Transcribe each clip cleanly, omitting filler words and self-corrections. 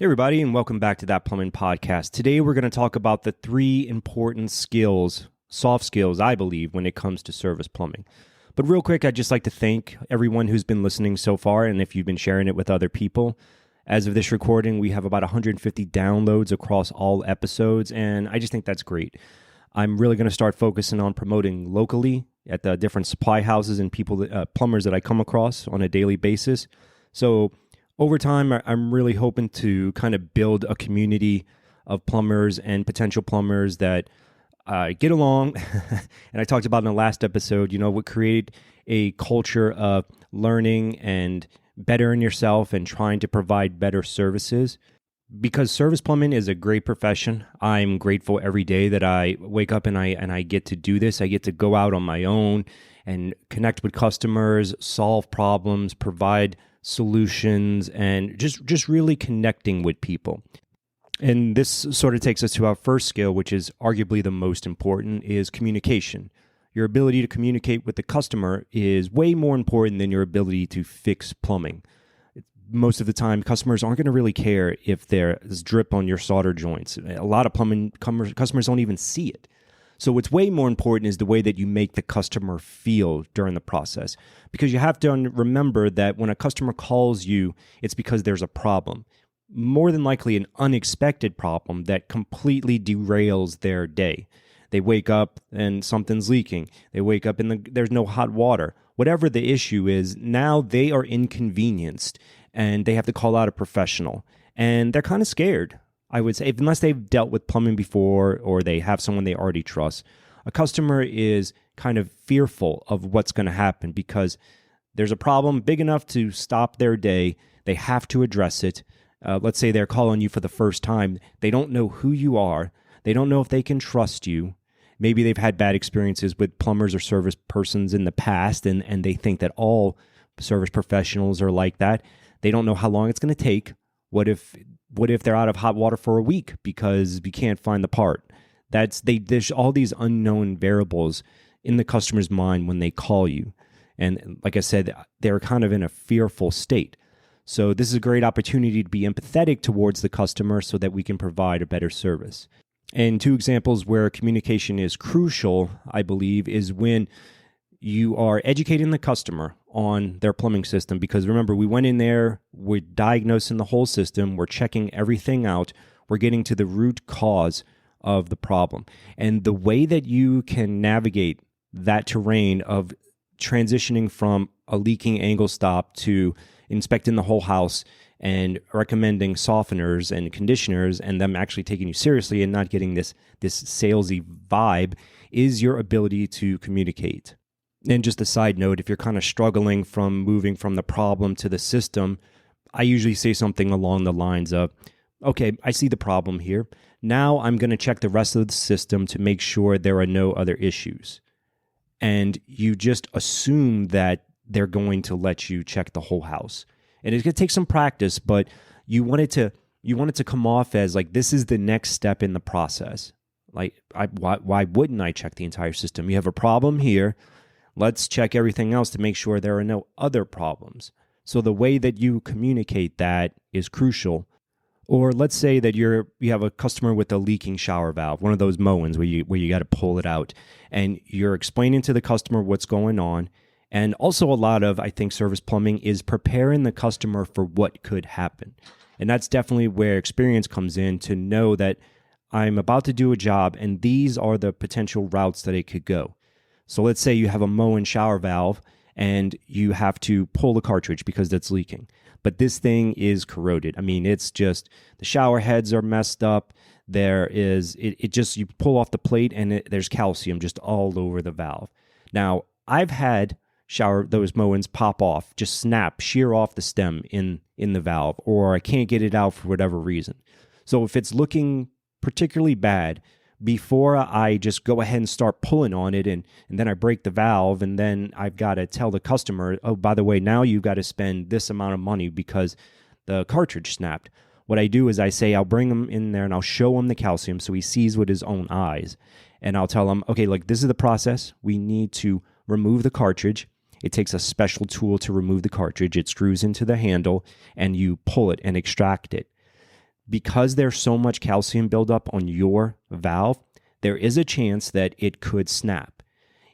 Hey everybody, and welcome back to That Plumbing Podcast. Today we're going to talk about the three important skills, soft skills, I believe, when it comes to service plumbing. But real quick, I'd just like to thank everyone who's been listening so far, and if you've been sharing it with other people. As of this recording, we have about 150 downloads across all episodes, and I just think that's great. I'm really going to start focusing on promoting locally at the different supply houses and plumbers that I come across on a daily basis. So over time, I'm really hoping to kind of build a community of plumbers and potential plumbers that get along. And I talked about in the last episode, would create a culture of learning and bettering yourself and trying to provide better services. Because service plumbing is a great profession. I'm grateful every day that I wake up and I get to do this. I get to go out on my own and connect with customers, solve problems, provide solutions, and just really connecting with people. And this sort of takes us to our first skill, which is arguably the most important, is communication. Your ability to communicate with the customer is way more important than your ability to fix plumbing. Most of the time, customers aren't going to really care if there's drip on your solder joints. A lot of plumbing customers don't even see it. So what's way more important is the way that you make the customer feel during the process. Because you have to remember that when a customer calls you, it's because there's a problem. More than likely an unexpected problem that completely derails their day. They wake up and something's leaking. They wake up and there's no hot water. Whatever the issue is, now they are inconvenienced and they have to call out a professional. And they're kind of scared, I would say, unless they've dealt with plumbing before or they have someone they already trust. A customer is kind of fearful of what's going to happen because there's a problem big enough to stop their day. They have to address it. Let's say they're calling you for the first time. They don't know who you are. They don't know if they can trust you. Maybe they've had bad experiences with plumbers or service persons in the past, and they think that all service professionals are like that. They don't know how long it's going to take. What if they're out of hot water for a week because we can't find the part? There's all these unknown variables in the customer's mind when they call you. And like I said, they're kind of in a fearful state. So this is a great opportunity to be empathetic towards the customer so that we can provide a better service. And two examples where communication is crucial, I believe, is when you are educating the customer on their plumbing system. Because remember, we went in there, we're diagnosing the whole system, we're checking everything out, we're getting to the root cause of the problem. And the way that you can navigate that terrain of transitioning from a leaking angle stop to inspecting the whole house and recommending softeners and conditioners and them actually taking you seriously and not getting this salesy vibe is your ability to communicate. And just a side note, if you're kind of struggling from moving from the problem to the system, I usually say something along the lines of, okay, I see the problem here. Now I'm going to check the rest of the system to make sure there are no other issues. And you just assume that they're going to let you check the whole house. And it's going to take some practice, but you want it to come off as like this is the next step in the process. Like, why wouldn't I check the entire system? You have a problem here. Let's check everything else to make sure there are no other problems. So the way that you communicate that is crucial. Or let's say that you have a customer with a leaking shower valve, one of those Moens where you got to pull it out, and you're explaining to the customer what's going on. And also a lot of, I think, service plumbing is preparing the customer for what could happen. And that's definitely where experience comes in to know that I'm about to do a job and these are the potential routes that it could go. So let's say you have a Moen shower valve and you have to pull the cartridge because it's leaking. But this thing is corroded. I mean, it's just the shower heads are messed up. You pull off the plate and there's calcium just all over the valve. Now, I've had those Moens pop off, just snap, shear off the stem in the valve, or I can't get it out for whatever reason. So if it's looking particularly bad, before I just go ahead and start pulling on it and then I break the valve and then I've got to tell the customer, oh, by the way, now you've got to spend this amount of money because the cartridge snapped. What I do is I say I'll bring him in there and I'll show him the calcium so he sees with his own eyes. And I'll tell him, okay, look, this is the process. We need to remove the cartridge. It takes a special tool to remove the cartridge. It screws into the handle and you pull it and extract it. because there's so much calcium buildup on your valve, there is a chance that it could snap.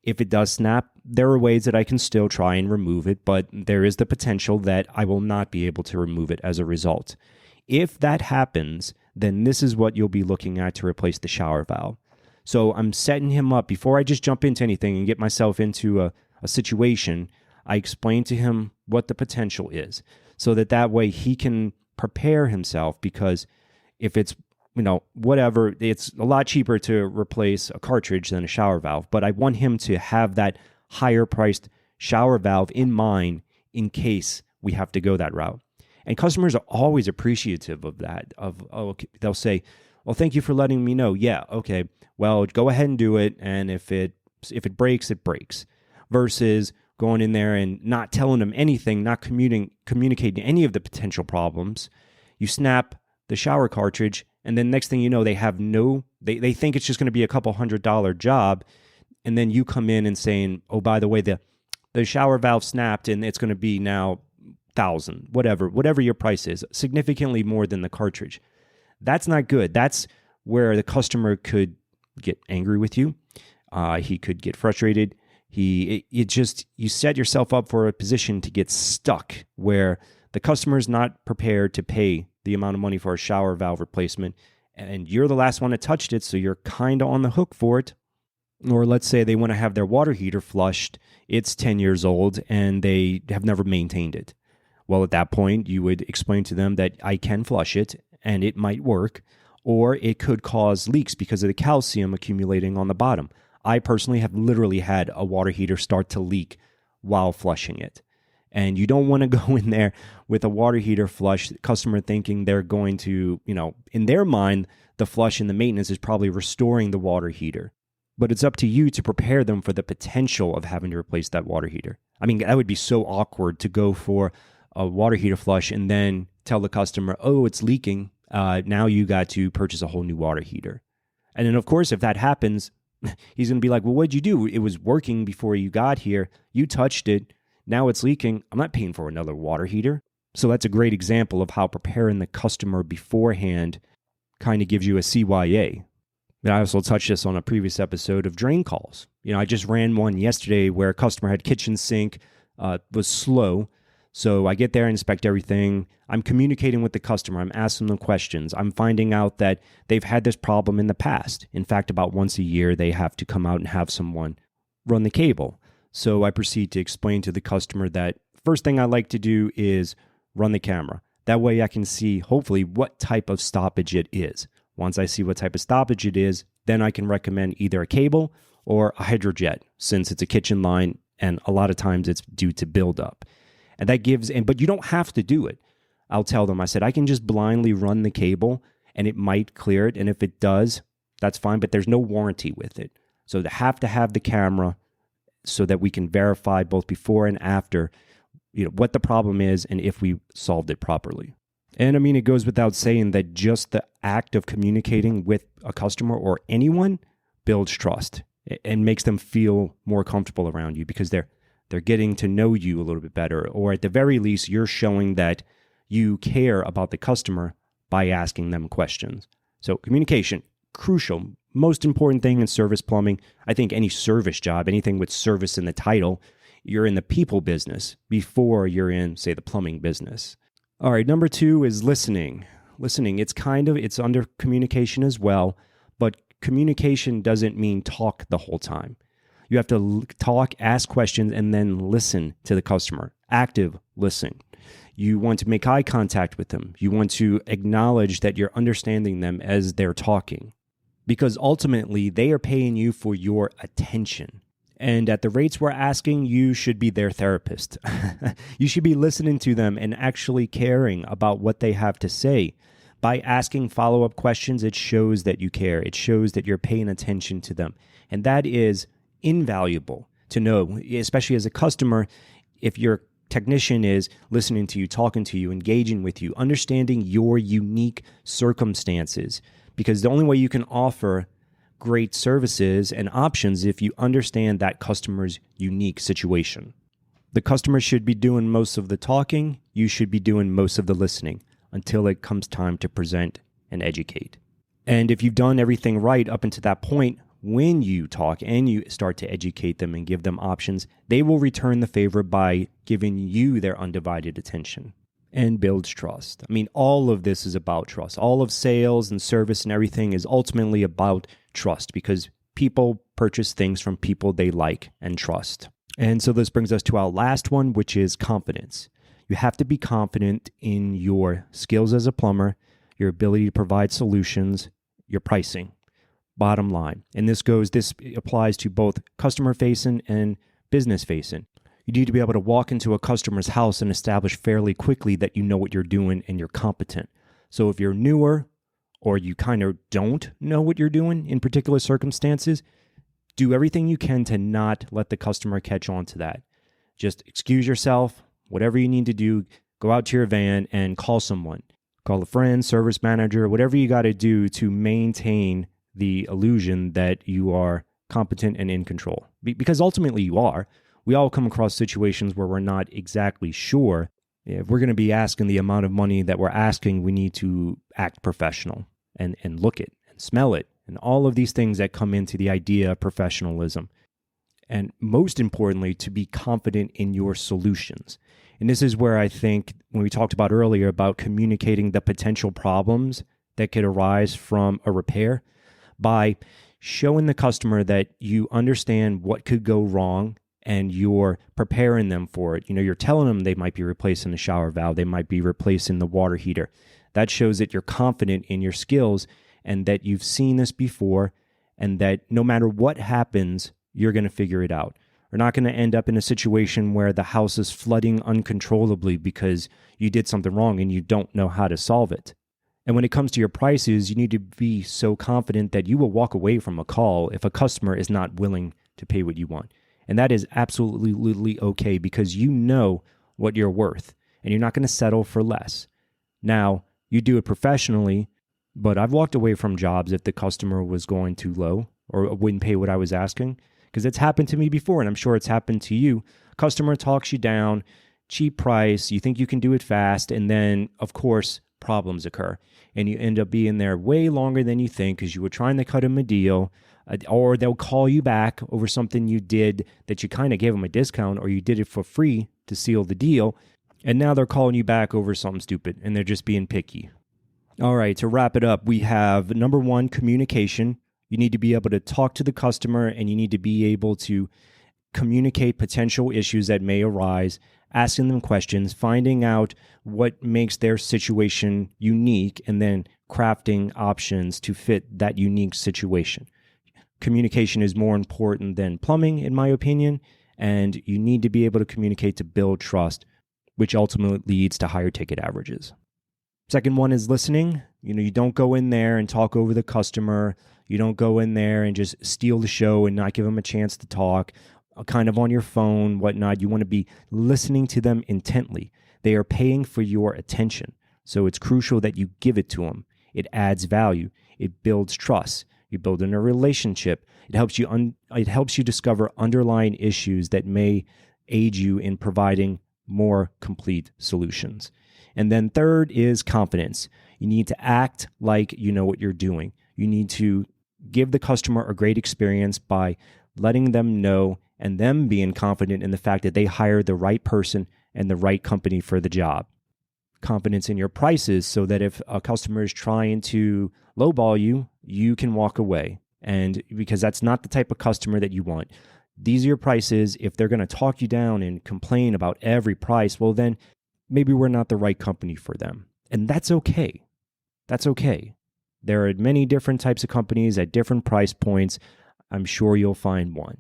If it does snap, there are ways that I can still try and remove it, but there is the potential that I will not be able to remove it as a result. If that happens, then this is what you'll be looking at to replace the shower valve. So I'm setting him up before I just jump into anything and get myself into a situation. I explain to him what the potential is so that way he can prepare himself, because if it's, whatever, it's a lot cheaper to replace a cartridge than a shower valve, but I want him to have that higher priced shower valve in mind in case we have to go that route. And customers are always appreciative of that. They'll say, well, thank you for letting me know. Yeah, okay, well, go ahead and do it, and if it breaks, it breaks. Versus going in there and not telling them anything, not communicating any of the potential problems. You snap the shower cartridge, and then next thing you know, they they think it's just going to be a couple $100 job, and then you come in and saying, oh, by the way, the shower valve snapped, and it's going to be now $1,000, whatever your price is, significantly more than the cartridge. That's not good. That's where the customer could get angry with you. He could get frustrated. You set yourself up for a position to get stuck where the customer is not prepared to pay the amount of money for a shower valve replacement, and you're the last one that touched it, so you're kind of on the hook for it. Or let's say they want to have their water heater flushed. It's 10 years old, and they have never maintained it. Well, at that point, you would explain to them that I can flush it, and it might work, or it could cause leaks because of the calcium accumulating on the bottom. I personally have literally had a water heater start to leak while flushing it. And you don't want to go in there with a water heater flush, the customer thinking they're going to, in their mind, the flush and the maintenance is probably restoring the water heater. But it's up to you to prepare them for the potential of having to replace that water heater. I mean, that would be so awkward to go for a water heater flush and then tell the customer, oh, it's leaking. Now you got to purchase a whole new water heater. And then, of course, if that happens, he's going to be like, well, what'd you do? It was working before you got here. You touched it. Now it's leaking. I'm not paying for another water heater. So that's a great example of how preparing the customer beforehand kind of gives you a CYA. And I also touched this on a previous episode of drain calls. I just ran one yesterday where a customer had kitchen sink, was slow. So I get there and inspect everything. I'm communicating with the customer. I'm asking them questions. I'm finding out that they've had this problem in the past. In fact, about once a year, they have to come out and have someone run the cable. So I proceed to explain to the customer that first thing I like to do is run the camera. That way I can see, hopefully, what type of stoppage it is. Once I see what type of stoppage it is, then I can recommend either a cable or a hydrojet, since it's a kitchen line and a lot of times it's due to buildup. And that but you don't have to do it. I'll tell them, I said, I can just blindly run the cable and it might clear it. And if it does, that's fine, but there's no warranty with it. So they have to have the camera so that we can verify both before and after, what the problem is and if we solved it properly. And I mean, it goes without saying that just the act of communicating with a customer or anyone builds trust and makes them feel more comfortable around you, because they're getting to know you a little bit better, or at the very least, you're showing that you care about the customer by asking them questions. So communication, crucial, most important thing in service plumbing. I think any service job, anything with service in the title, you're in the people business before you're in, say, the plumbing business. All right, number 2 is listening. Listening, it's under communication as well, but communication doesn't mean talk the whole time. You have to talk, ask questions, and then listen to the customer. Active listening. You want to make eye contact with them. You want to acknowledge that you're understanding them as they're talking, because ultimately they are paying you for your attention. And at the rates we're asking, you should be their therapist. You should be listening to them and actually caring about what they have to say. By asking follow-up questions, it shows that you care. It shows that you're paying attention to them. And that is invaluable to know, especially as a customer. If your technician is listening to you, talking to you, engaging with you, understanding your unique circumstances, because the only way you can offer great services and options if you understand that customer's unique situation. The customer should be doing most of the talking. You should be doing most of the listening. until it comes time to present and educate. And if you've done everything right up until that point, when you talk and you start to educate them and give them options, they will return the favor by giving you their undivided attention and builds trust. I mean, all of this is about trust. All of sales and service and everything is ultimately about trust because people purchase things from people they like and trust. And so this brings us to our last one, which is confidence. You have to be confident in your skills as a plumber, your ability to provide solutions, your pricing. Bottom line. And this applies to both customer facing and business facing. You need to be able to walk into a customer's house and establish fairly quickly that you know what you're doing and you're competent. So if you're newer or you kind of don't know what you're doing in particular circumstances, do everything you can to not let the customer catch on to that. Just excuse yourself, whatever you need to do, go out to your van and call someone. Call a friend, service manager, whatever you got to do to maintain the illusion that you are competent and in control. Because ultimately you are. We all come across situations where we're not exactly sure. If we're going to be asking the amount of money that we're asking, we need to act professional and look it and smell it and all of these things that come into the idea of professionalism. And most importantly, to be confident in your solutions. And this is where I think when we talked about earlier about communicating the potential problems that could arise from a repair, by showing the customer that you understand what could go wrong and you're preparing them for it. You're telling them they might be replacing the shower valve, they might be replacing the water heater. That shows that you're confident in your skills and that you've seen this before and that no matter what happens, you're going to figure it out. We're not going to end up in a situation where the house is flooding uncontrollably because you did something wrong and you don't know how to solve it. And when it comes to your prices, you need to be so confident that you will walk away from a call if a customer is not willing to pay what you want. And that is absolutely okay because you know what you're worth and you're not going to settle for less. Now, you do it professionally, but I've walked away from jobs if the customer was going too low or wouldn't pay what I was asking because it's happened to me before and I'm sure it's happened to you. Customer talks you down, cheap price, you think you can do it fast, and then, of course, problems occur and you end up being there way longer than you think because you were trying to cut them a deal, or they'll call you back over something you did that you kind of gave them a discount or you did it for free to seal the deal, and now they're calling you back over something stupid and they're just being picky. All right, to wrap it up, we have number one, communication. You need to be able to talk to the customer and you need to be able to communicate potential issues that may arise, asking them questions, finding out what makes their situation unique, and then crafting options to fit that unique situation. Communication is more important than plumbing, in my opinion, and you need to be able to communicate to build trust, which ultimately leads to higher ticket averages. Second one is listening. You don't go in there and talk over the customer. You don't go in there and just steal the show and not give them a chance to talk, kind of on your phone, whatnot. You want to be listening to them intently. They are paying for your attention. So it's crucial that you give it to them. It adds value. It builds trust. You build in a relationship. It helps you discover underlying issues that may aid you in providing more complete solutions. And then third is confidence. You need to act like you know what you're doing. You need to give the customer a great experience by letting them know and them being confident in the fact that they hired the right person and the right company for the job. Confidence in your prices so that if a customer is trying to lowball you, you can walk away. And because that's not the type of customer that you want. These are your prices. If they're going to talk you down and complain about every price, well, then maybe we're not the right company for them. And that's okay. That's okay. There are many different types of companies at different price points. I'm sure you'll find one.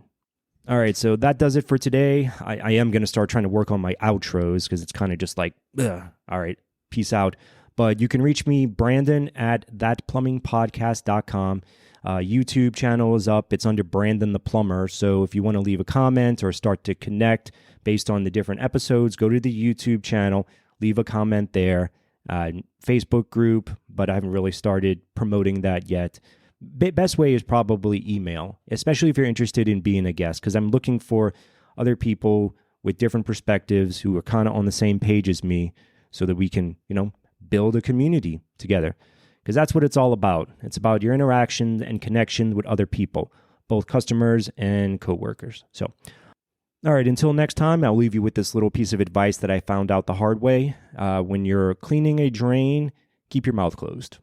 All right, so that does it for today. I am going to start trying to work on my outros because it's kind of just like, ugh. All right, peace out. But you can reach me, Brandon, at thatplumbingpodcast.com. YouTube channel is up. It's under Brandon the Plumber. So if you want to leave a comment or start to connect based on the different episodes, go to the YouTube channel, leave a comment there. Facebook group, but I haven't really started promoting that yet. Best way is probably email, especially if you're interested in being a guest, because I'm looking for other people with different perspectives who are kind of on the same page as me so that we can, build a community together, because that's what it's all about. It's about your interaction and connection with other people, both customers and coworkers. So, all right, until next time, I'll leave you with this little piece of advice that I found out the hard way. When you're cleaning a drain, keep your mouth closed.